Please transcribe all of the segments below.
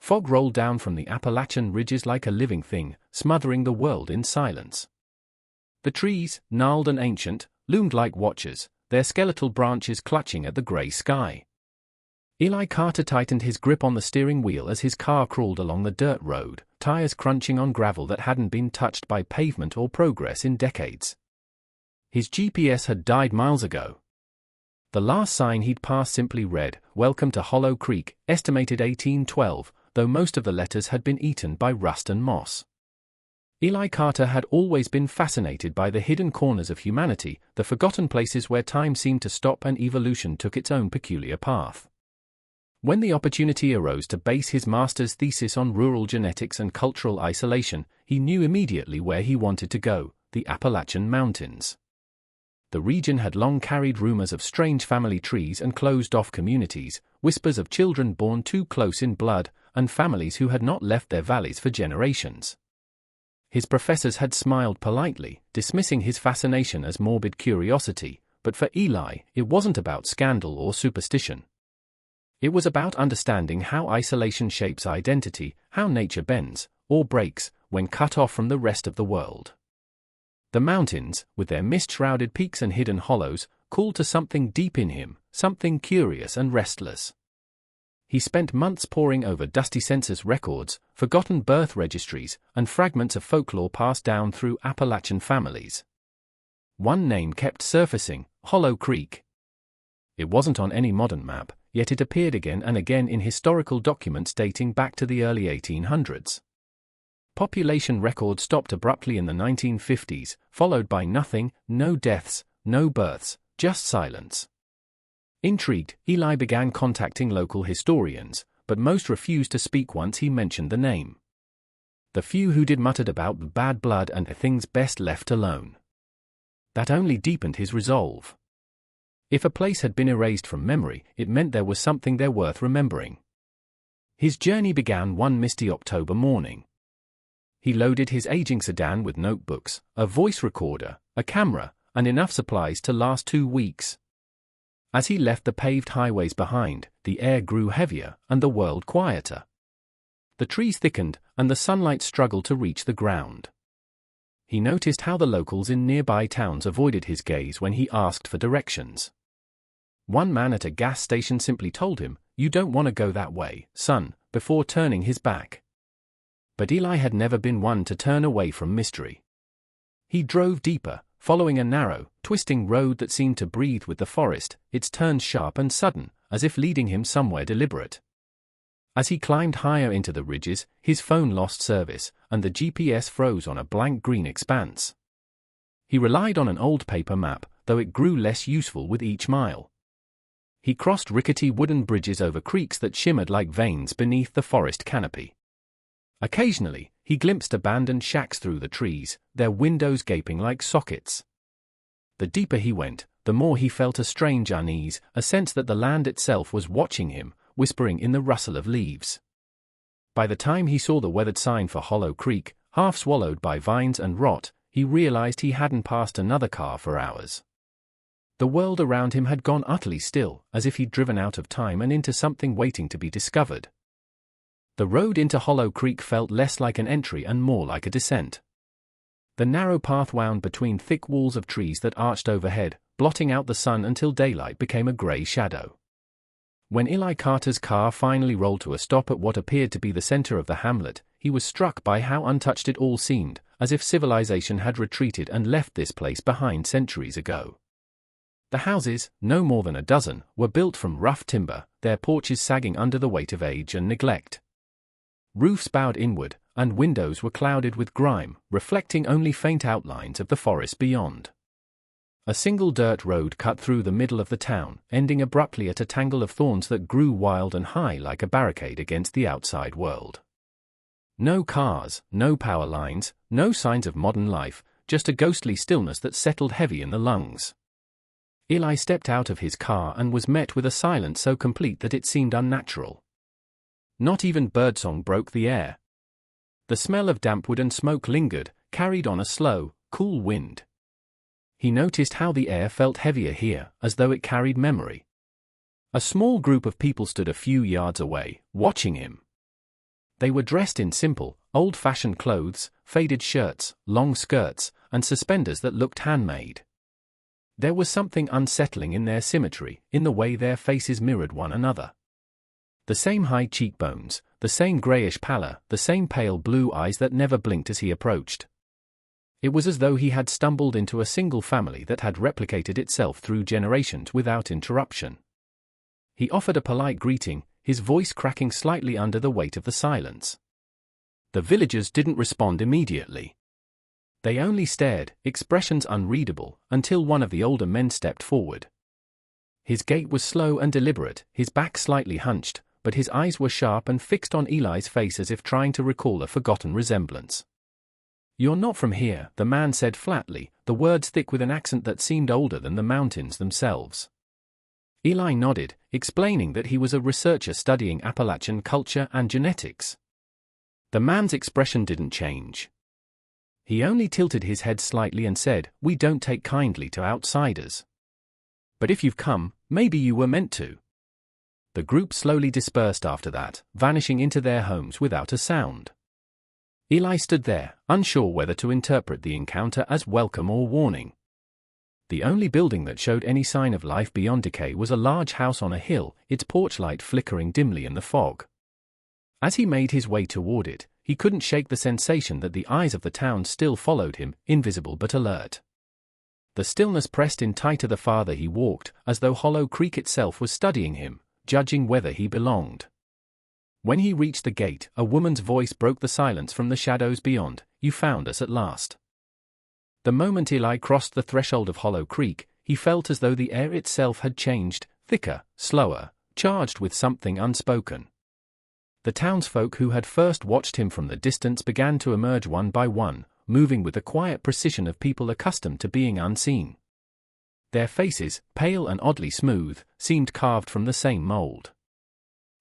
Fog rolled down from the Appalachian ridges like a living thing, smothering the world in silence. The trees, gnarled and ancient, loomed like watchers, their skeletal branches clutching at the grey sky. Eli Carter tightened his grip on the steering wheel as his car crawled along the dirt road, tires crunching on gravel that hadn't been touched by pavement or progress in decades. His GPS had died miles ago. The last sign he'd passed simply read, "Welcome to Hollow Creek, estimated 1812, though most of the letters had been eaten by rust and moss. Eli Carter had always been fascinated by the hidden corners of humanity, the forgotten places where time seemed to stop and evolution took its own peculiar path. When the opportunity arose to base his master's thesis on rural genetics and cultural isolation, he knew immediately where he wanted to go: the Appalachian Mountains. The region had long carried rumors of strange family trees and closed-off communities, whispers of children born too close in blood, and families who had not left their valleys for generations. His professors had smiled politely, dismissing his fascination as morbid curiosity, but for Eli, it wasn't about scandal or superstition. It was about understanding how isolation shapes identity, how nature bends, or breaks, when cut off from the rest of the world. The mountains, with their mist-shrouded peaks and hidden hollows, called to something deep in him, something curious and restless. He spent months poring over dusty census records, forgotten birth registries, and fragments of folklore passed down through Appalachian families. One name kept surfacing: Hollow Creek. It wasn't on any modern map, yet it appeared again and again in historical documents dating back to the early 1800s. Population records stopped abruptly in the 1950s, followed by nothing: no deaths, no births, just silence. Intrigued, Eli began contacting local historians, but most refused to speak once he mentioned the name. The few who did muttered about the bad blood and things best left alone. That only deepened his resolve. If a place had been erased from memory, it meant there was something there worth remembering. His journey began one misty October morning. He loaded his aging sedan with notebooks, a voice recorder, a camera, and enough supplies to last 2 weeks. As he left the paved highways behind, the air grew heavier and the world quieter. The trees thickened, and the sunlight struggled to reach the ground. He noticed how the locals in nearby towns avoided his gaze when he asked for directions. One man at a gas station simply told him, "You don't want to go that way, son," before turning his back. But Eli had never been one to turn away from mystery. He drove deeper, following a narrow, twisting road that seemed to breathe with the forest, its turns sharp and sudden, as if leading him somewhere deliberate. As he climbed higher into the ridges, his phone lost service, and the GPS froze on a blank green expanse. He relied on an old paper map, though it grew less useful with each mile. He crossed rickety wooden bridges over creeks that shimmered like veins beneath the forest canopy. Occasionally, he glimpsed abandoned shacks through the trees, their windows gaping like sockets. The deeper he went, the more he felt a strange unease, a sense that the land itself was watching him, whispering in the rustle of leaves. By the time he saw the weathered sign for Hollow Creek, half swallowed by vines and rot, he realized he hadn't passed another car for hours. The world around him had gone utterly still, as if he'd driven out of time and into something waiting to be discovered. The road into Hollow Creek felt less like an entry and more like a descent. The narrow path wound between thick walls of trees that arched overhead, blotting out the sun until daylight became a grey shadow. When Eli Carter's car finally rolled to a stop at what appeared to be the center of the hamlet, he was struck by how untouched it all seemed, as if civilization had retreated and left this place behind centuries ago. The houses, no more than a dozen, were built from rough timber, their porches sagging under the weight of age and neglect. Roofs bowed inward, and windows were clouded with grime, reflecting only faint outlines of the forest beyond. A single dirt road cut through the middle of the town, ending abruptly at a tangle of thorns that grew wild and high like a barricade against the outside world. No cars, no power lines, no signs of modern life, just a ghostly stillness that settled heavy in the lungs. Eli stepped out of his car and was met with a silence so complete that it seemed unnatural. Not even birdsong broke the air. The smell of damp wood and smoke lingered, carried on a slow, cool wind. He noticed how the air felt heavier here, as though it carried memory. A small group of people stood a few yards away, watching him. They were dressed in simple, old-fashioned clothes, faded shirts, long skirts, and suspenders that looked handmade. There was something unsettling in their symmetry, in the way their faces mirrored one another. The same high cheekbones, the same grayish pallor, the same pale blue eyes that never blinked as he approached. It was as though he had stumbled into a single family that had replicated itself through generations without interruption. He offered a polite greeting, his voice cracking slightly under the weight of the silence. The villagers didn't respond immediately. They only stared, expressions unreadable, until one of the older men stepped forward. His gait was slow and deliberate, his back slightly hunched, but his eyes were sharp and fixed on Eli's face as if trying to recall a forgotten resemblance. "You're not from here," the man said flatly, the words thick with an accent that seemed older than the mountains themselves. Eli nodded, explaining that he was a researcher studying Appalachian culture and genetics. The man's expression didn't change. He only tilted his head slightly and said, "We don't take kindly to outsiders. But if you've come, maybe you were meant to." The group slowly dispersed after that, vanishing into their homes without a sound. Eli stood there, unsure whether to interpret the encounter as welcome or warning. The only building that showed any sign of life beyond decay was a large house on a hill, its porch light flickering dimly in the fog. As he made his way toward it, he couldn't shake the sensation that the eyes of the town still followed him, invisible but alert. The stillness pressed in tighter the farther he walked, as though Hollow Creek itself was studying him, judging whether he belonged. When he reached the gate, a woman's voice broke the silence from the shadows beyond. "You found us at last." The moment Eli crossed the threshold of Hollow Creek, he felt as though the air itself had changed, thicker, slower, charged with something unspoken. The townsfolk who had first watched him from the distance began to emerge one by one, moving with the quiet precision of people accustomed to being unseen. Their faces, pale and oddly smooth, seemed carved from the same mold.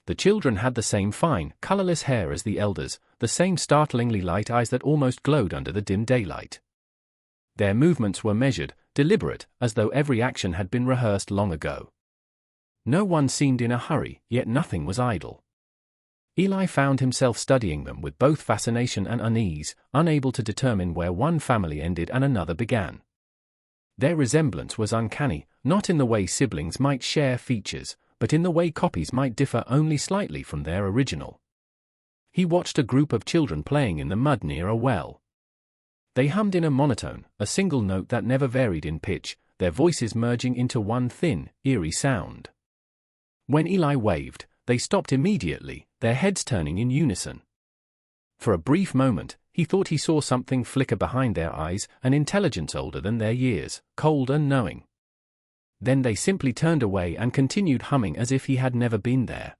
The children had the same fine, colorless hair as the elders, the same startlingly light eyes that almost glowed under the dim daylight. Their movements were measured, deliberate, as though every action had been rehearsed long ago. No one seemed in a hurry, yet nothing was idle. Eli found himself studying them with both fascination and unease, unable to determine where one family ended and another began. Their resemblance was uncanny, not in the way siblings might share features, but in the way copies might differ only slightly from their original. He watched a group of children playing in the mud near a well. They hummed in a monotone, a single note that never varied in pitch, their voices merging into one thin, eerie sound. When Eli waved, they stopped immediately, their heads turning in unison. For a brief moment, he thought he saw something flicker behind their eyes, an intelligence older than their years, cold and knowing. Then they simply turned away and continued humming as if he had never been there.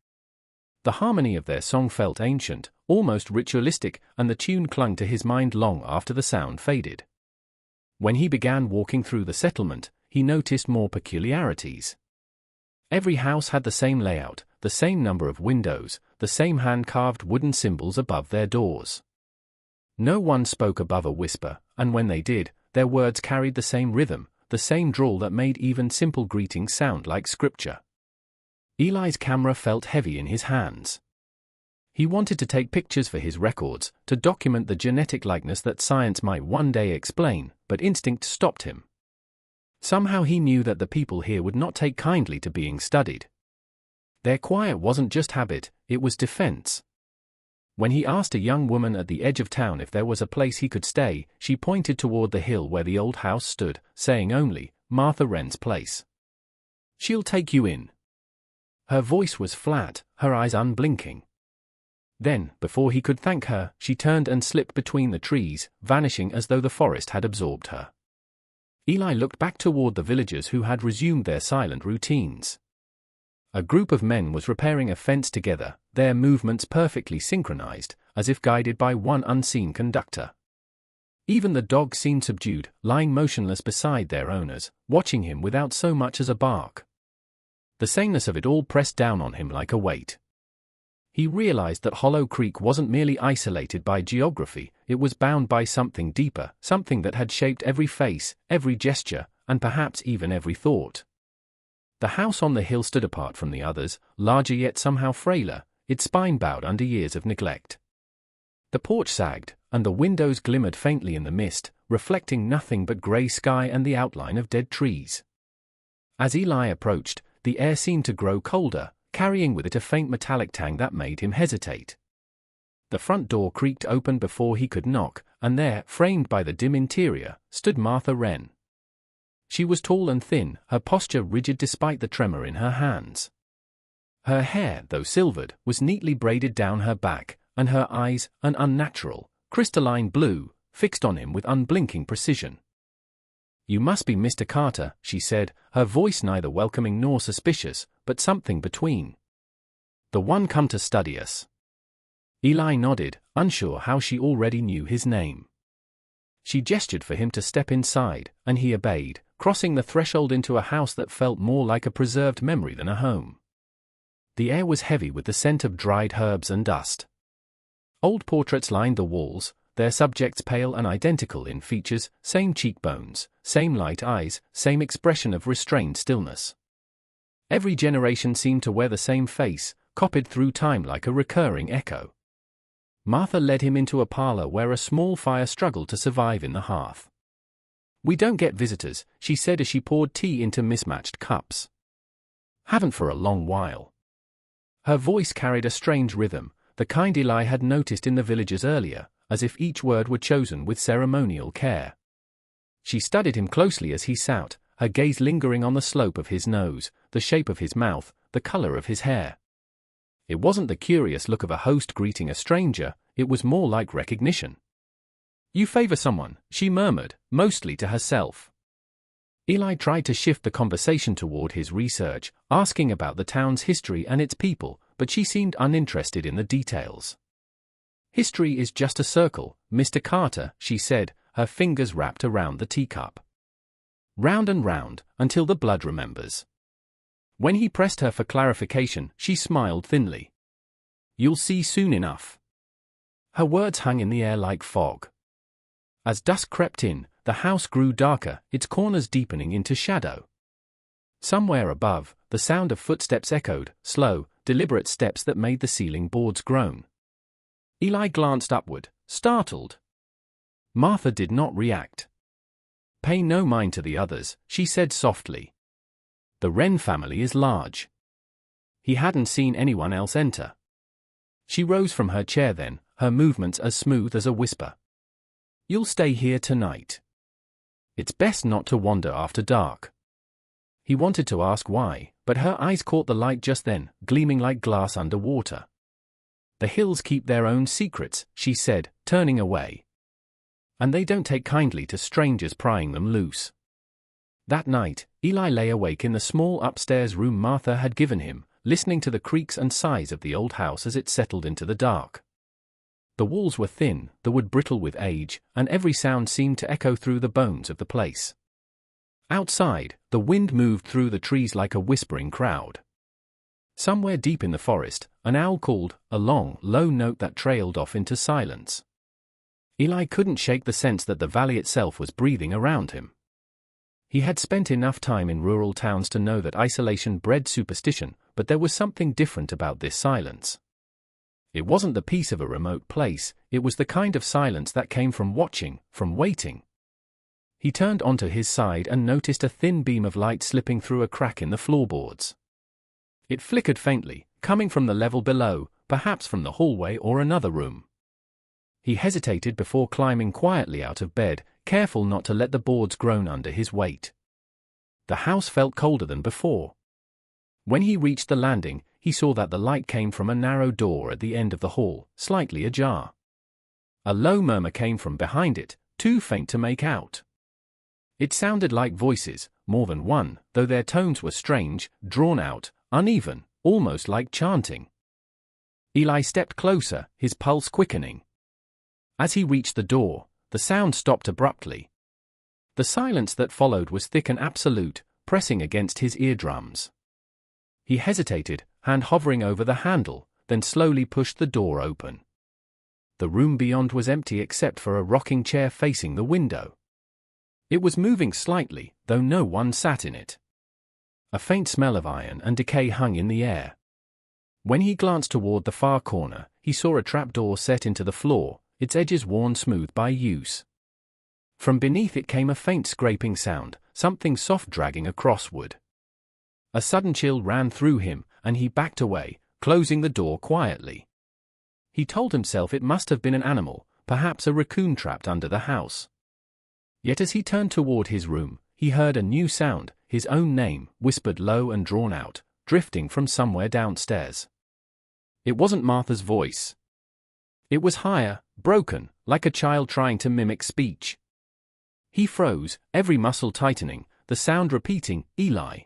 The harmony of their song felt ancient, almost ritualistic, and the tune clung to his mind long after the sound faded. When he began walking through the settlement, he noticed more peculiarities. Every house had the same layout, the same number of windows, the same hand-carved wooden symbols above their doors. No one spoke above a whisper, and when they did, their words carried the same rhythm, the same drawl that made even simple greetings sound like scripture. Eli's camera felt heavy in his hands. He wanted to take pictures for his records, to document the genetic likeness that science might one day explain, but instinct stopped him. Somehow he knew that the people here would not take kindly to being studied. Their quiet wasn't just habit, it was defense. When he asked a young woman at the edge of town if there was a place he could stay, she pointed toward the hill where the old house stood, saying only, "Martha Wren's place. She'll take you in." Her voice was flat, her eyes unblinking. Then, before he could thank her, she turned and slipped between the trees, vanishing as though the forest had absorbed her. Eli looked back toward the villagers who had resumed their silent routines. A group of men was repairing a fence together, their movements perfectly synchronized, as if guided by one unseen conductor. Even the dog seemed subdued, lying motionless beside their owners, watching him without so much as a bark. The sameness of it all pressed down on him like a weight. He realized that Hollow Creek wasn't merely isolated by geography, it was bound by something deeper, something that had shaped every face, every gesture, and perhaps even every thought. The house on the hill stood apart from the others, larger yet somehow frailer, its spine bowed under years of neglect. The porch sagged, and the windows glimmered faintly in the mist, reflecting nothing but grey sky and the outline of dead trees. As Eli approached, the air seemed to grow colder, carrying with it a faint metallic tang that made him hesitate. The front door creaked open before he could knock, and there, framed by the dim interior, stood Martha Wren. She was tall and thin, her posture rigid despite the tremor in her hands. Her hair, though silvered, was neatly braided down her back, and her eyes, an unnatural, crystalline blue, fixed on him with unblinking precision. "You must be Mr. Carter," she said, her voice neither welcoming nor suspicious, but something between. "The one come to study us." Eli nodded, unsure how she already knew his name. She gestured for him to step inside, and he obeyed, crossing the threshold into a house that felt more like a preserved memory than a home. The air was heavy with the scent of dried herbs and dust. Old portraits lined the walls, their subjects pale and identical in features, same cheekbones, same light eyes, same expression of restrained stillness. Every generation seemed to wear the same face, copied through time like a recurring echo. Martha led him into a parlor where a small fire struggled to survive in the hearth. "We don't get visitors," she said as she poured tea into mismatched cups. "Haven't for a long while." Her voice carried a strange rhythm, the kind Eli had noticed in the villagers earlier, as if each word were chosen with ceremonial care. She studied him closely as he sat, her gaze lingering on the slope of his nose, the shape of his mouth, the color of his hair. It wasn't the curious look of a host greeting a stranger, it was more like recognition. "You favor someone," she murmured, mostly to herself. Eli tried to shift the conversation toward his research, asking about the town's history and its people, but she seemed uninterested in the details. "History is just a circle, Mr. Carter," she said, her fingers wrapped around the teacup. "Round and round, until the blood remembers." When he pressed her for clarification, she smiled thinly. "You'll see soon enough." Her words hung in the air like fog. As dusk crept in, the house grew darker, its corners deepening into shadow. Somewhere above, the sound of footsteps echoed, slow, deliberate steps that made the ceiling boards groan. Eli glanced upward, startled. Martha did not react. "Pay no mind to the others," she said softly. "The Wren family is large." He hadn't seen anyone else enter. She rose from her chair then, her movements as smooth as a whisper. "You'll stay here tonight. It's best not to wander after dark." He wanted to ask why, but her eyes caught the light just then, gleaming like glass underwater. "The hills keep their own secrets," she said, turning away. "And they don't take kindly to strangers prying them loose." That night, Eli lay awake in the small upstairs room Martha had given him, listening to the creaks and sighs of the old house as it settled into the dark. The walls were thin, the wood brittle with age, and every sound seemed to echo through the bones of the place. Outside, the wind moved through the trees like a whispering crowd. Somewhere deep in the forest, an owl called, a long, low note that trailed off into silence. Eli couldn't shake the sense that the valley itself was breathing around him. He had spent enough time in rural towns to know that isolation bred superstition, but there was something different about this silence. It wasn't the peace of a remote place, it was the kind of silence that came from watching, from waiting. He turned onto his side and noticed a thin beam of light slipping through a crack in the floorboards. It flickered faintly, coming from the level below, perhaps from the hallway or another room. He hesitated before climbing quietly out of bed, careful not to let the boards groan under his weight. The house felt colder than before. When he reached the landing, he saw that the light came from a narrow door at the end of the hall, slightly ajar. A low murmur came from behind it, too faint to make out. It sounded like voices, more than one, though their tones were strange, drawn out, uneven, almost like chanting. Eli stepped closer, his pulse quickening. As he reached the door, the sound stopped abruptly. The silence that followed was thick and absolute, pressing against his eardrums. He hesitated, hand hovering over the handle, then slowly pushed the door open. The room beyond was empty except for a rocking chair facing the window. It was moving slightly, though no one sat in it. A faint smell of iron and decay hung in the air. When he glanced toward the far corner, he saw a trapdoor set into the floor, its edges worn smooth by use. From beneath it came a faint scraping sound, something soft dragging across wood. A sudden chill ran through him, and he backed away, closing the door quietly. He told himself it must have been an animal, perhaps a raccoon trapped under the house. Yet as he turned toward his room, he heard a new sound, his own name, whispered low and drawn out, drifting from somewhere downstairs. It wasn't Martha's voice. It was higher, broken, like a child trying to mimic speech. He froze, every muscle tightening, the sound repeating, "Eli.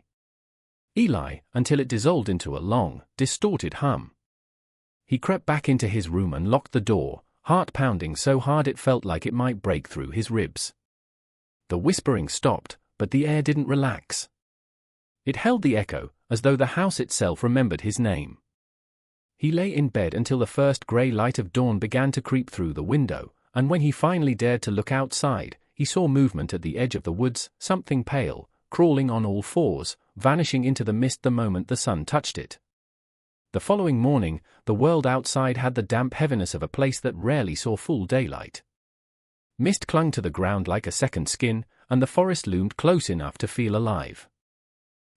Eli," until it dissolved into a long, distorted hum. He crept back into his room and locked the door, heart pounding so hard it felt like it might break through his ribs. The whispering stopped, but the air didn't relax. It held the echo, as though the house itself remembered his name. He lay in bed until the first grey light of dawn began to creep through the window, and when he finally dared to look outside, he saw movement at the edge of the woods, something pale, crawling on all fours, vanishing into the mist the moment the sun touched it. The following morning, the world outside had the damp heaviness of a place that rarely saw full daylight. Mist clung to the ground like a second skin, and the forest loomed close enough to feel alive.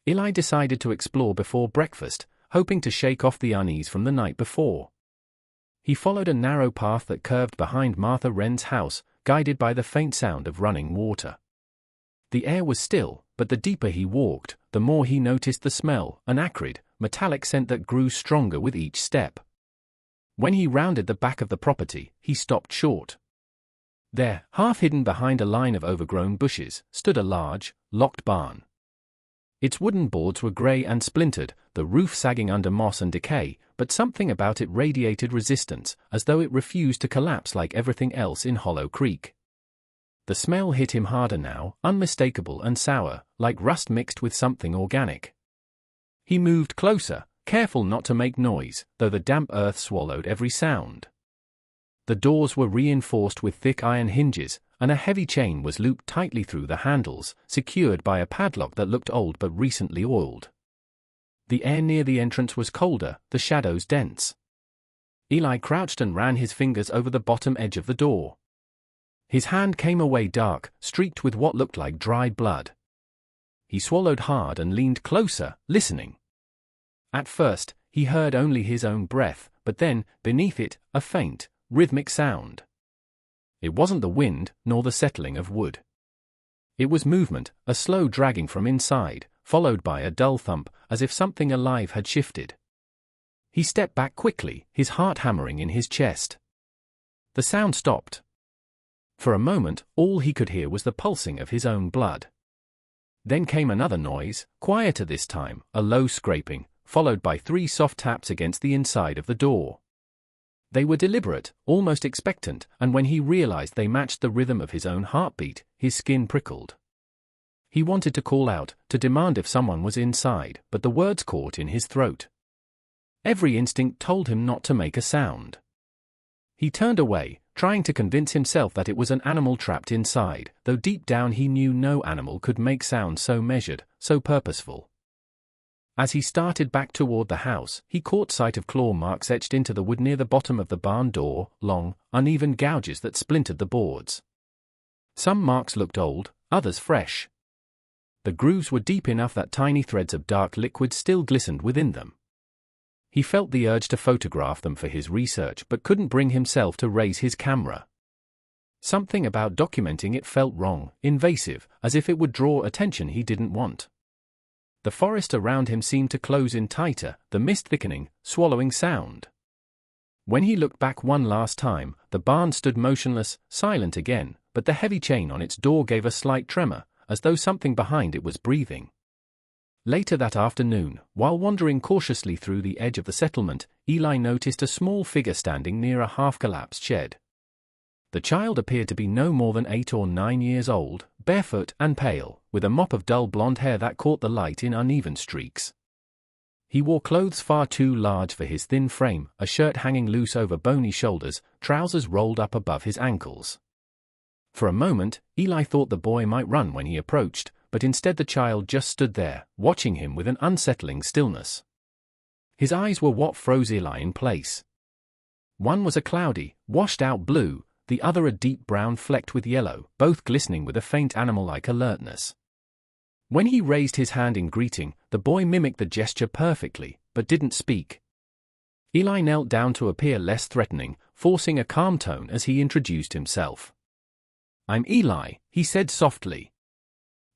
Eli decided to explore before breakfast, hoping to shake off the unease from the night before. He followed a narrow path that curved behind Martha Wren's house, guided by the faint sound of running water. The air was still, but the deeper he walked, the more he noticed the smell, an acrid, metallic scent that grew stronger with each step. When he rounded the back of the property, he stopped short. There, half hidden behind a line of overgrown bushes, stood a large, locked barn. Its wooden boards were grey and splintered, the roof sagging under moss and decay, but something about it radiated resistance, as though it refused to collapse like everything else in Hollow Creek. The smell hit him harder now, unmistakable and sour, like rust mixed with something organic. He moved closer, careful not to make noise, though the damp earth swallowed every sound. The doors were reinforced with thick iron hinges, and a heavy chain was looped tightly through the handles, secured by a padlock that looked old but recently oiled. The air near the entrance was colder, the shadows dense. Eli crouched and ran his fingers over the bottom edge of the door. His hand came away dark, streaked with what looked like dried blood. He swallowed hard and leaned closer, listening. At first, he heard only his own breath, but then, beneath it, a faint, rhythmic sound. It wasn't the wind, nor the settling of wood. It was movement, a slow dragging from inside, followed by a dull thump, as if something alive had shifted. He stepped back quickly, his heart hammering in his chest. The sound stopped. For a moment, all he could hear was the pulsing of his own blood. Then came another noise, quieter this time, a low scraping, followed by 3 soft taps against the inside of the door. They were deliberate, almost expectant, and when he realized they matched the rhythm of his own heartbeat, his skin prickled. He wanted to call out, to demand if someone was inside, but the words caught in his throat. Every instinct told him not to make a sound. He turned away, trying to convince himself that it was an animal trapped inside, though deep down he knew no animal could make sounds so measured, so purposeful. As he started back toward the house, he caught sight of claw marks etched into the wood near the bottom of the barn door, long, uneven gouges that splintered the boards. Some marks looked old, others fresh. The grooves were deep enough that tiny threads of dark liquid still glistened within them. He felt the urge to photograph them for his research but couldn't bring himself to raise his camera. Something about documenting it felt wrong, invasive, as if it would draw attention he didn't want. The forest around him seemed to close in tighter, the mist thickening, swallowing sound. When he looked back one last time, the barn stood motionless, silent again, but the heavy chain on its door gave a slight tremor, as though something behind it was breathing. Later that afternoon, while wandering cautiously through the edge of the settlement, Eli noticed a small figure standing near a half-collapsed shed. The child appeared to be no more than 8 or 9 years old, barefoot and pale, with a mop of dull blonde hair that caught the light in uneven streaks. He wore clothes far too large for his thin frame, a shirt hanging loose over bony shoulders, trousers rolled up above his ankles. For a moment, Eli thought the boy might run when he approached, but instead the child just stood there, watching him with an unsettling stillness. His eyes were what froze Eli in place. One was a cloudy, washed-out blue, the other a deep brown flecked with yellow, both glistening with a faint animal-like alertness. When he raised his hand in greeting, the boy mimicked the gesture perfectly, but didn't speak. Eli knelt down to appear less threatening, forcing a calm tone as he introduced himself. "I'm Eli," he said softly.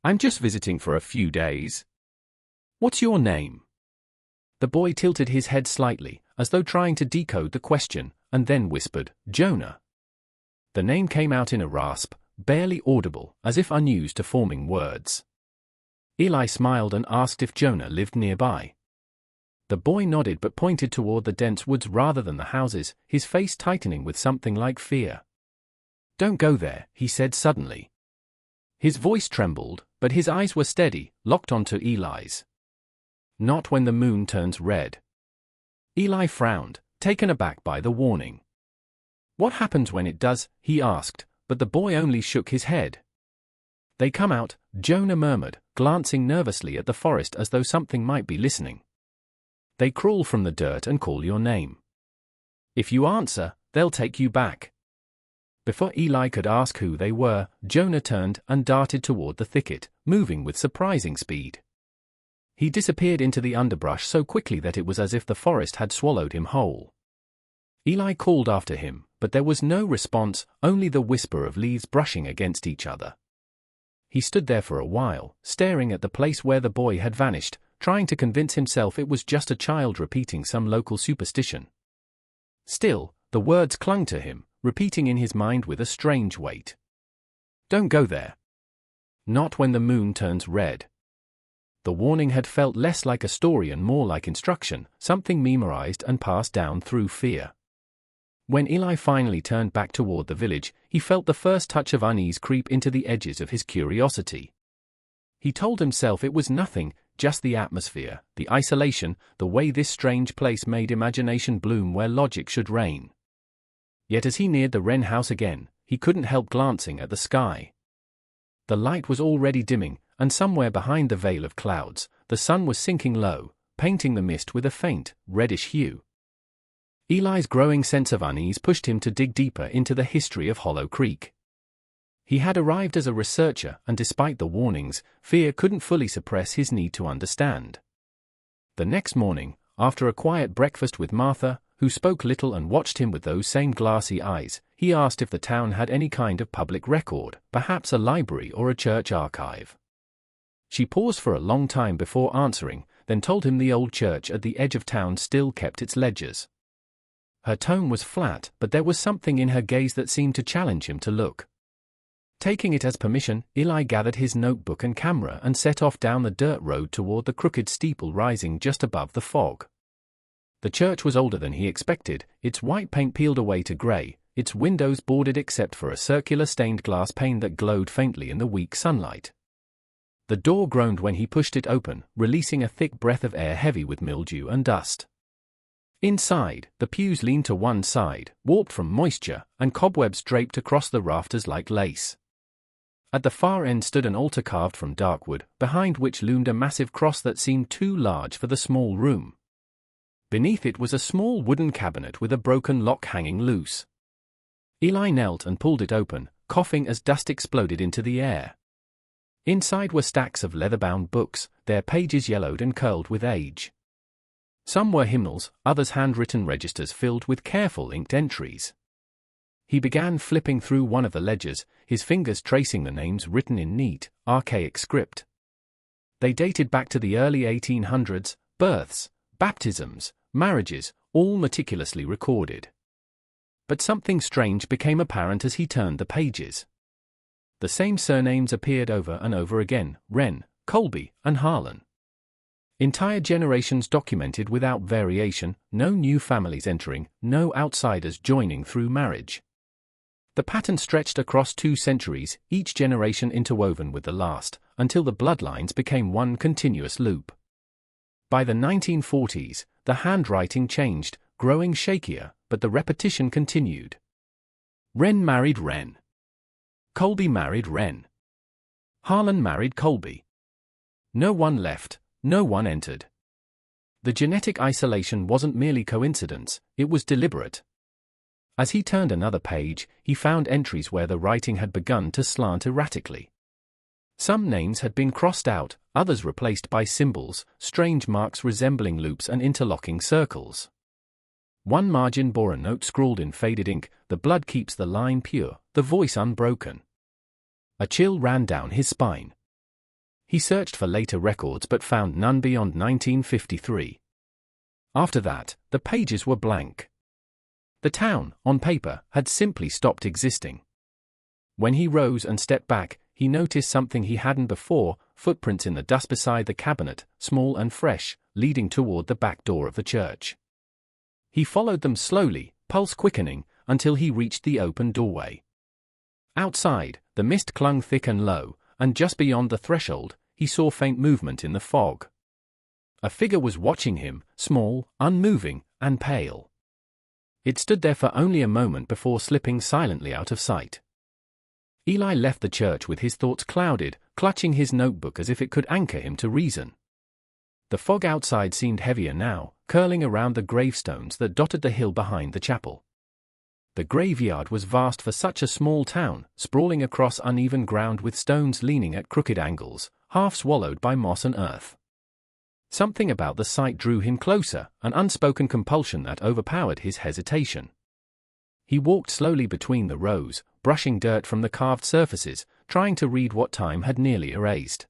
"I'm just visiting for a few days. What's your name?" The boy tilted his head slightly, as though trying to decode the question, and then whispered, "Jonah." The name came out in a rasp, barely audible, as if unused to forming words. Eli smiled and asked if Jonah lived nearby. The boy nodded but pointed toward the dense woods rather than the houses, his face tightening with something like fear. "Don't go there," he said suddenly. His voice trembled, but his eyes were steady, locked onto Eli's. "Not when the moon turns red." Eli frowned, taken aback by the warning. "What happens when it does?" he asked, but the boy only shook his head. "They come out," Jonah murmured, glancing nervously at the forest as though something might be listening. "They crawl from the dirt and call your name. If you answer, they'll take you back." Before Eli could ask who they were, Jonah turned and darted toward the thicket, moving with surprising speed. He disappeared into the underbrush so quickly that it was as if the forest had swallowed him whole. Eli called after him, but there was no response, only the whisper of leaves brushing against each other. He stood there for a while, staring at the place where the boy had vanished, trying to convince himself it was just a child repeating some local superstition. Still, the words clung to him, repeating in his mind with a strange weight. "Don't go there. Not when the moon turns red." The warning had felt less like a story and more like instruction, something memorized and passed down through fear. When Eli finally turned back toward the village, he felt the first touch of unease creep into the edges of his curiosity. He told himself it was nothing, just the atmosphere, the isolation, the way this strange place made imagination bloom where logic should reign. Yet as he neared the Wren house again, he couldn't help glancing at the sky. The light was already dimming, and somewhere behind the veil of clouds, the sun was sinking low, painting the mist with a faint, reddish hue. Eli's growing sense of unease pushed him to dig deeper into the history of Hollow Creek. He had arrived as a researcher, and despite the warnings, fear couldn't fully suppress his need to understand. The next morning, after a quiet breakfast with Martha, who spoke little and watched him with those same glassy eyes, he asked if the town had any kind of public record, perhaps a library or a church archive. She paused for a long time before answering, then told him the old church at the edge of town still kept its ledgers. Her tone was flat, but there was something in her gaze that seemed to challenge him to look. Taking it as permission, Eli gathered his notebook and camera and set off down the dirt road toward the crooked steeple rising just above the fog. The church was older than he expected, its white paint peeled away to gray, its windows boarded except for a circular stained glass pane that glowed faintly in the weak sunlight. The door groaned when he pushed it open, releasing a thick breath of air heavy with mildew and dust. Inside, the pews leaned to one side, warped from moisture, and cobwebs draped across the rafters like lace. At the far end stood an altar carved from dark wood, behind which loomed a massive cross that seemed too large for the small room. Beneath it was a small wooden cabinet with a broken lock hanging loose. Eli knelt and pulled it open, coughing as dust exploded into the air. Inside were stacks of leather-bound books, their pages yellowed and curled with age. Some were hymnals, others handwritten registers filled with careful inked entries. He began flipping through one of the ledgers, his fingers tracing the names written in neat, archaic script. They dated back to the early 1800s, births, baptisms, marriages, all meticulously recorded. But something strange became apparent as he turned the pages. The same surnames appeared over and over again: Wren, Colby, and Harlan. Entire generations documented without variation, no new families entering, no outsiders joining through marriage. The pattern stretched across 2 centuries, each generation interwoven with the last, until the bloodlines became one continuous loop. By the 1940s, the handwriting changed, growing shakier, but the repetition continued. Wren married Wren. Colby married Wren. Harlan married Colby. No one left, no one entered. The genetic isolation wasn't merely coincidence, it was deliberate. As he turned another page, he found entries where the writing had begun to slant erratically. Some names had been crossed out, others replaced by symbols, strange marks resembling loops and interlocking circles. One margin bore a note scrawled in faded ink, "The blood keeps the line pure, the voice unbroken." A chill ran down his spine. He searched for later records but found none beyond 1953. After that, the pages were blank. The town, on paper, had simply stopped existing. When he rose and stepped back, he noticed something he hadn't before: footprints in the dust beside the cabinet, small and fresh, leading toward the back door of the church. He followed them slowly, pulse quickening, until he reached the open doorway. Outside, the mist clung thick and low, and just beyond the threshold, he saw faint movement in the fog. A figure was watching him, small, unmoving, and pale. It stood there for only a moment before slipping silently out of sight. Eli left the church with his thoughts clouded, clutching his notebook as if it could anchor him to reason. The fog outside seemed heavier now, curling around the gravestones that dotted the hill behind the chapel. The graveyard was vast for such a small town, sprawling across uneven ground with stones leaning at crooked angles, half swallowed by moss and earth. Something about the sight drew him closer, an unspoken compulsion that overpowered his hesitation. He walked slowly between the rows, brushing dirt from the carved surfaces, trying to read what time had nearly erased.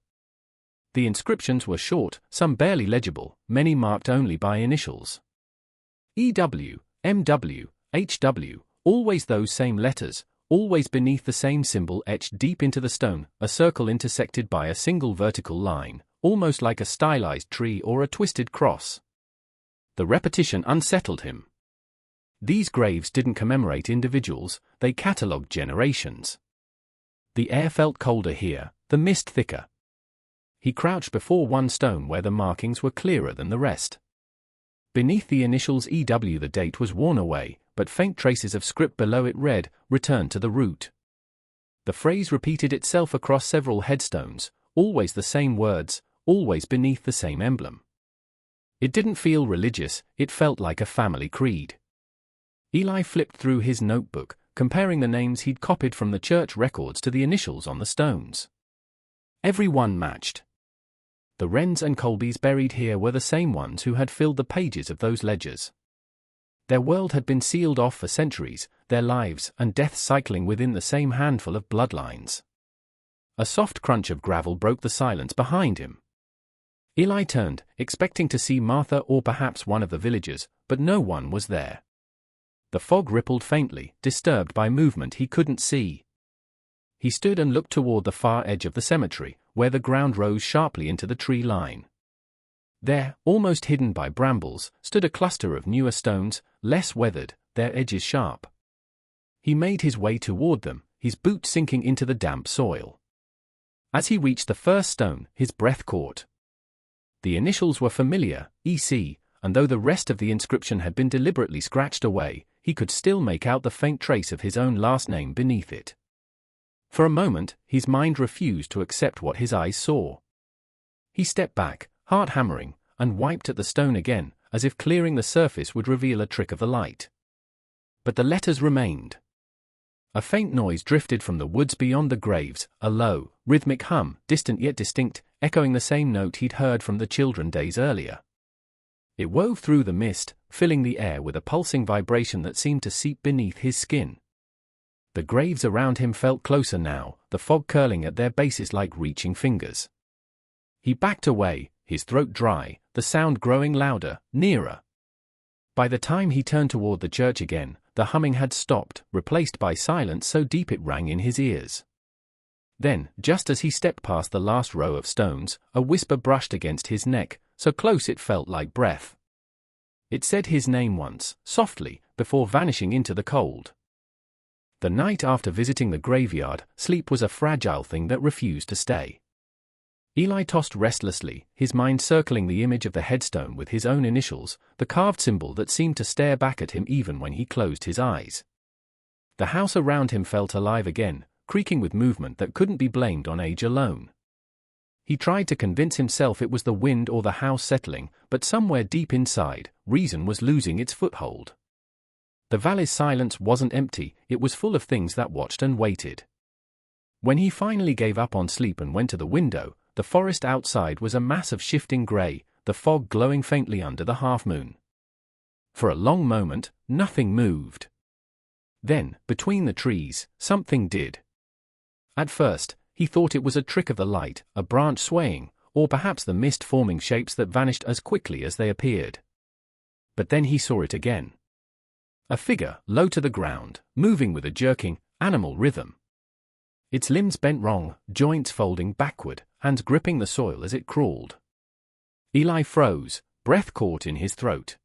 The inscriptions were short, some barely legible, many marked only by initials. EW, MW, HW, always those same letters, always beneath the same symbol etched deep into the stone, a circle intersected by a single vertical line, almost like a stylized tree or a twisted cross. The repetition unsettled him. These graves didn't commemorate individuals, they catalogued generations. The air felt colder here, the mist thicker. He crouched before one stone where the markings were clearer than the rest. Beneath the initials EW the date was worn away, but faint traces of script below it read, "Return to the root." The phrase repeated itself across several headstones, always the same words, always beneath the same emblem. It didn't feel religious, it felt like a family creed. Eli flipped through his notebook, comparing the names he'd copied from the church records to the initials on the stones. Every one matched. The Wrens and Colbys buried here were the same ones who had filled the pages of those ledgers. Their world had been sealed off for centuries, their lives and deaths cycling within the same handful of bloodlines. A soft crunch of gravel broke the silence behind him. Eli turned, expecting to see Martha or perhaps one of the villagers, but no one was there. The fog rippled faintly, disturbed by movement he couldn't see. He stood and looked toward the far edge of the cemetery, where the ground rose sharply into the tree line. There, almost hidden by brambles, stood a cluster of newer stones, less weathered, their edges sharp. He made his way toward them, his boot sinking into the damp soil. As he reached the first stone, his breath caught. The initials were familiar, EC, and though the rest of the inscription had been deliberately scratched away, he could still make out the faint trace of his own last name beneath it. For a moment, his mind refused to accept what his eyes saw. He stepped back, heart hammering, and wiped at the stone again, as if clearing the surface would reveal a trick of the light. But the letters remained. A faint noise drifted from the woods beyond the graves, a low, rhythmic hum, distant yet distinct, echoing the same note he'd heard from the children days earlier. It wove through the mist, filling the air with a pulsing vibration that seemed to seep beneath his skin. The graves around him felt closer now, the fog curling at their bases like reaching fingers. He backed away, his throat dry, the sound growing louder, nearer. By the time he turned toward the church again, the humming had stopped, replaced by silence so deep it rang in his ears. Then, just as he stepped past the last row of stones, a whisper brushed against his neck, so close it felt like breath. It said his name once, softly, before vanishing into the cold. The night after visiting the graveyard, sleep was a fragile thing that refused to stay. Eli tossed restlessly, his mind circling the image of the headstone with his own initials, the carved symbol that seemed to stare back at him even when he closed his eyes. The house around him felt alive again, creaking with movement that couldn't be blamed on age alone. He tried to convince himself it was the wind or the house settling, but somewhere deep inside, reason was losing its foothold. The valley's silence wasn't empty, it was full of things that watched and waited. When he finally gave up on sleep and went to the window, the forest outside was a mass of shifting grey, the fog glowing faintly under the half-moon. For a long moment, nothing moved. Then, between the trees, something did. At first, he thought it was a trick of the light, a branch swaying, or perhaps the mist forming shapes that vanished as quickly as they appeared. But then he saw it again. A figure, low to the ground, moving with a jerking, animal rhythm. Its limbs bent wrong, joints folding backward, hands gripping the soil as it crawled. Eli froze, breath caught in his throat.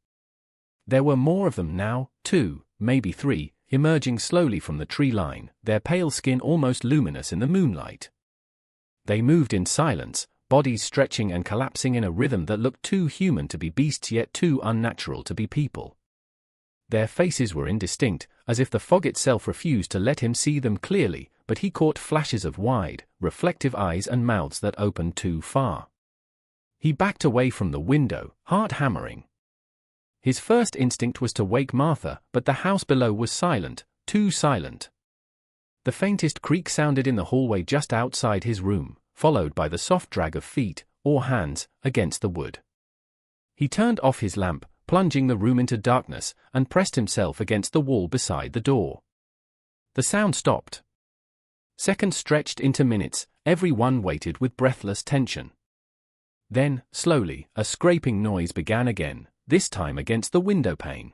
There were more of them now, 2, maybe 3, emerging slowly from the tree line, their pale skin almost luminous in the moonlight. They moved in silence, bodies stretching and collapsing in a rhythm that looked too human to be beasts yet too unnatural to be people. Their faces were indistinct, as if the fog itself refused to let him see them clearly, but he caught flashes of wide, reflective eyes and mouths that opened too far. He backed away from the window, heart hammering. His first instinct was to wake Martha, but the house below was silent, too silent. The faintest creak sounded in the hallway just outside his room, followed by the soft drag of feet, or hands, against the wood. He turned off his lamp, plunging the room into darkness, and pressed himself against the wall beside the door. The sound stopped. Seconds stretched into minutes, every one waited with breathless tension. Then, slowly, a scraping noise began again, this time against the window pane.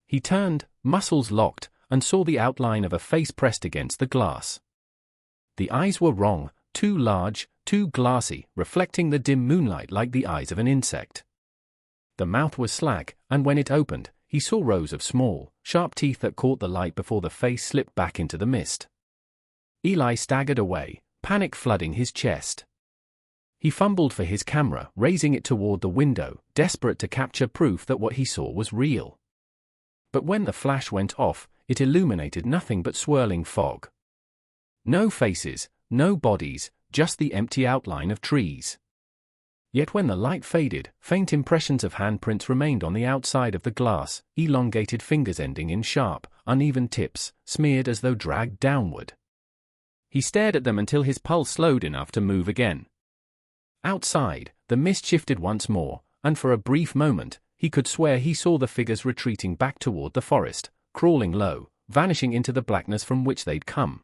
He turned, muscles locked, and saw the outline of a face pressed against the glass. The eyes were wrong, too large, too glassy, reflecting the dim moonlight like the eyes of an insect. The mouth was slack, and when it opened, he saw rows of small, sharp teeth that caught the light before the face slipped back into the mist. Eli staggered away, panic flooding his chest. He fumbled for his camera, raising it toward the window, desperate to capture proof that what he saw was real. But when the flash went off, it illuminated nothing but swirling fog. No faces, no bodies, just the empty outline of trees. Yet when the light faded, faint impressions of handprints remained on the outside of the glass, elongated fingers ending in sharp, uneven tips, smeared as though dragged downward. He stared at them until his pulse slowed enough to move again. Outside, the mist shifted once more, and for a brief moment, he could swear he saw the figures retreating back toward the forest, crawling low, vanishing into the blackness from which they'd come.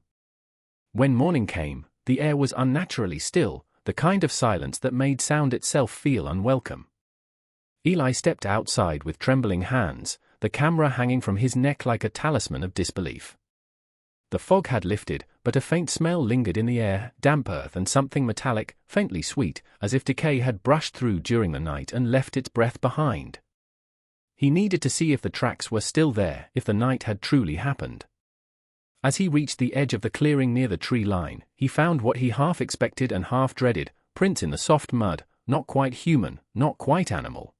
When morning came, the air was unnaturally still, the kind of silence that made sound itself feel unwelcome. Eli stepped outside with trembling hands, the camera hanging from his neck like a talisman of disbelief. The fog had lifted, but a faint smell lingered in the air, damp earth and something metallic, faintly sweet, as if decay had brushed through during the night and left its breath behind. He needed to see if the tracks were still there, if the night had truly happened. As he reached the edge of the clearing near the tree line, he found what he half expected and half dreaded, prints in the soft mud, not quite human, not quite animal.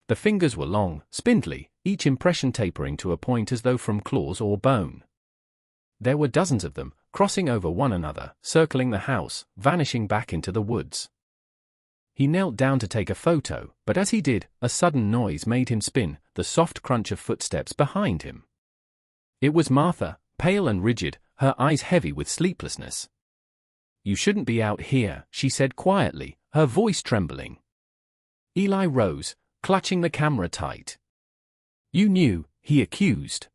The fingers were long, spindly, each impression tapering to a point as though from claws or bone. There were dozens of them, crossing over one another, circling the house, vanishing back into the woods. He knelt down to take a photo, but as he did, a sudden noise made him spin, the soft crunch of footsteps behind him. It was Martha, pale and rigid, her eyes heavy with sleeplessness. "You shouldn't be out here," she said quietly, her voice trembling. Eli rose, clutching the camera tight. "You knew," he accused.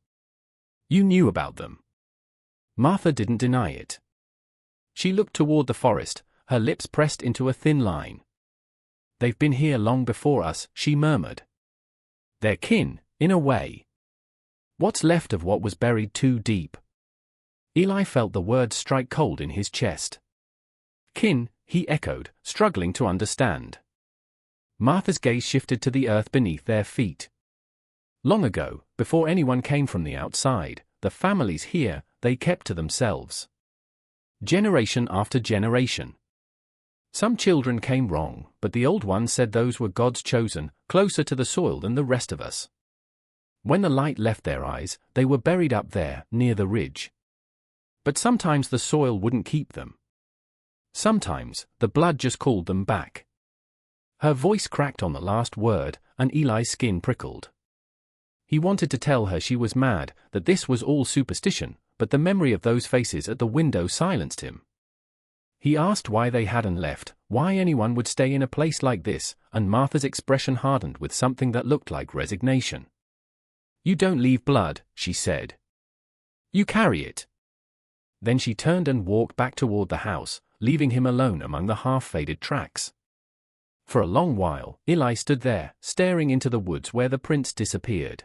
"You knew about them." Martha didn't deny it. She looked toward the forest, her lips pressed into a thin line. "They've been here long before us," she murmured. "They're kin, in a way. What's left of what was buried too deep." Eli felt the words strike cold in his chest. "Kin," he echoed, struggling to understand. Martha's gaze shifted to the earth beneath their feet. Long ago, before anyone came from the outside, the families here, they kept to themselves. Generation after generation. Some children came wrong, but the old ones said those were God's chosen, closer to the soil than the rest of us. When the light left their eyes, they were buried up there, near the ridge. But sometimes the soil wouldn't keep them. Sometimes, the blood just called them back. Her voice cracked on the last word, and Eli's skin prickled. He wanted to tell her she was mad, that this was all superstition, but the memory of those faces at the window silenced him. He asked why they hadn't left, why anyone would stay in a place like this, and Martha's expression hardened with something that looked like resignation. "You don't leave blood," she said. "You carry it." Then she turned and walked back toward the house, leaving him alone among the half-faded tracks. For a long while, Eli stood there, staring into the woods where the prints disappeared.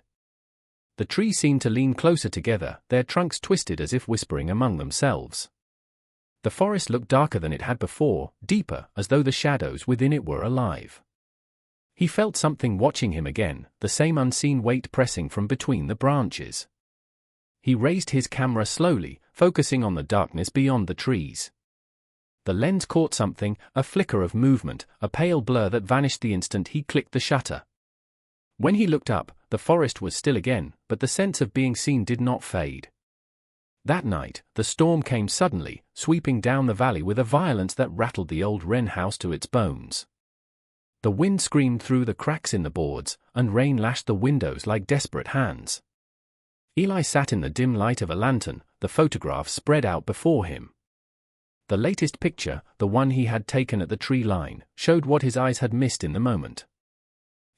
The trees seemed to lean closer together, their trunks twisted as if whispering among themselves. The forest looked darker than it had before, deeper, as though the shadows within it were alive. He felt something watching him again, the same unseen weight pressing from between the branches. He raised his camera slowly, focusing on the darkness beyond the trees. The lens caught something, a flicker of movement, a pale blur that vanished the instant he clicked the shutter. When he looked up, the forest was still again, but the sense of being seen did not fade. That night, the storm came suddenly, sweeping down the valley with a violence that rattled the old wren house to its bones. The wind screamed through the cracks in the boards, and rain lashed the windows like desperate hands. Eli sat in the dim light of a lantern, the photograph spread out before him. The latest picture, the one he had taken at the tree line, showed what his eyes had missed in the moment.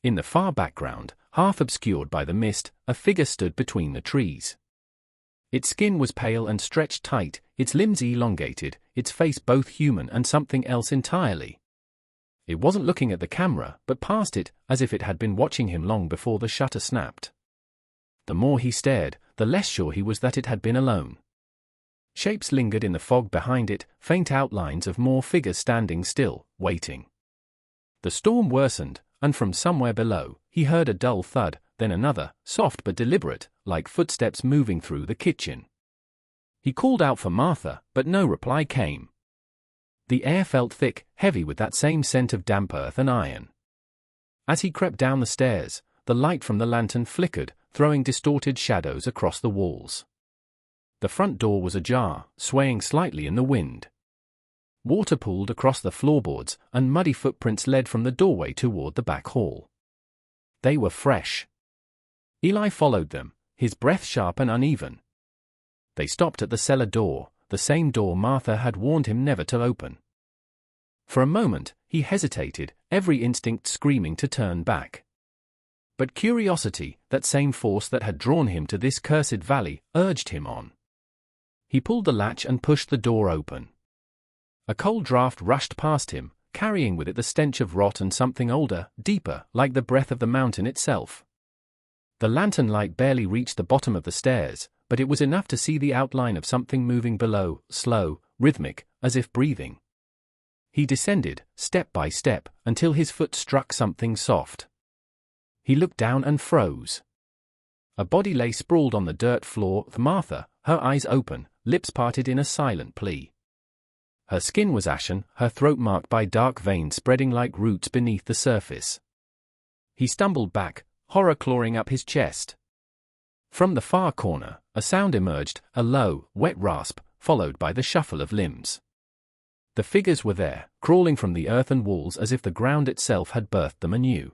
In the far background, half obscured by the mist, a figure stood between the trees. Its skin was pale and stretched tight, its limbs elongated, its face both human and something else entirely. It wasn't looking at the camera, but past it, as if it had been watching him long before the shutter snapped. The more he stared, the less sure he was that it had been alone. Shapes lingered in the fog behind it, faint outlines of more figures standing still, waiting. The storm worsened, and from somewhere below, he heard a dull thud, then another, soft but deliberate, like footsteps moving through the kitchen. He called out for Martha, but no reply came. The air felt thick, heavy with that same scent of damp earth and iron. As he crept down the stairs, the light from the lantern flickered, throwing distorted shadows across the walls. The front door was ajar, swaying slightly in the wind. Water pooled across the floorboards, and muddy footprints led from the doorway toward the back hall. They were fresh. Eli followed them, his breath sharp and uneven. They stopped at the cellar door, the same door Martha had warned him never to open. For a moment, he hesitated, every instinct screaming to turn back. But curiosity, that same force that had drawn him to this cursed valley, urged him on. He pulled the latch and pushed the door open. A cold draft rushed past him, carrying with it the stench of rot and something older, deeper, like the breath of the mountain itself. The lantern light barely reached the bottom of the stairs, but it was enough to see the outline of something moving below, slow, rhythmic, as if breathing. He descended, step by step, until his foot struck something soft. He looked down and froze. A body lay sprawled on the dirt floor, Martha, her eyes open, lips parted in a silent plea. Her skin was ashen, her throat marked by dark veins spreading like roots beneath the surface. He stumbled back, horror clawing up his chest. From the far corner, a sound emerged, a low, wet rasp, followed by the shuffle of limbs. The figures were there, crawling from the earthen walls as if the ground itself had birthed them anew.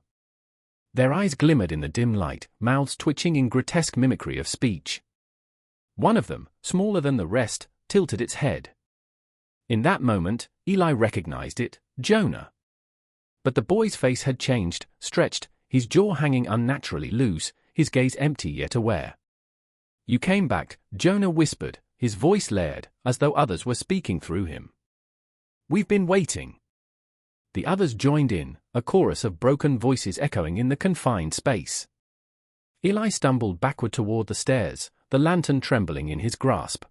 Their eyes glimmered in the dim light, mouths twitching in grotesque mimicry of speech. One of them, smaller than the rest, tilted its head. In that moment, Eli recognized it, Jonah. But the boy's face had changed, stretched, his jaw hanging unnaturally loose, his gaze empty yet aware. "You came back," Jonah whispered, his voice layered, as though others were speaking through him. "We've been waiting." The others joined in, a chorus of broken voices echoing in the confined space. Eli stumbled backward toward the stairs, the lantern trembling in his grasp.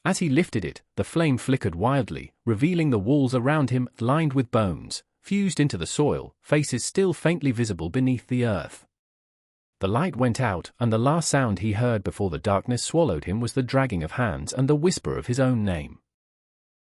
As he lifted it, the flame flickered wildly, revealing the walls around him, lined with bones, fused into the soil, faces still faintly visible beneath the earth. The light went out, and the last sound he heard before the darkness swallowed him was the dragging of hands and the whisper of his own name.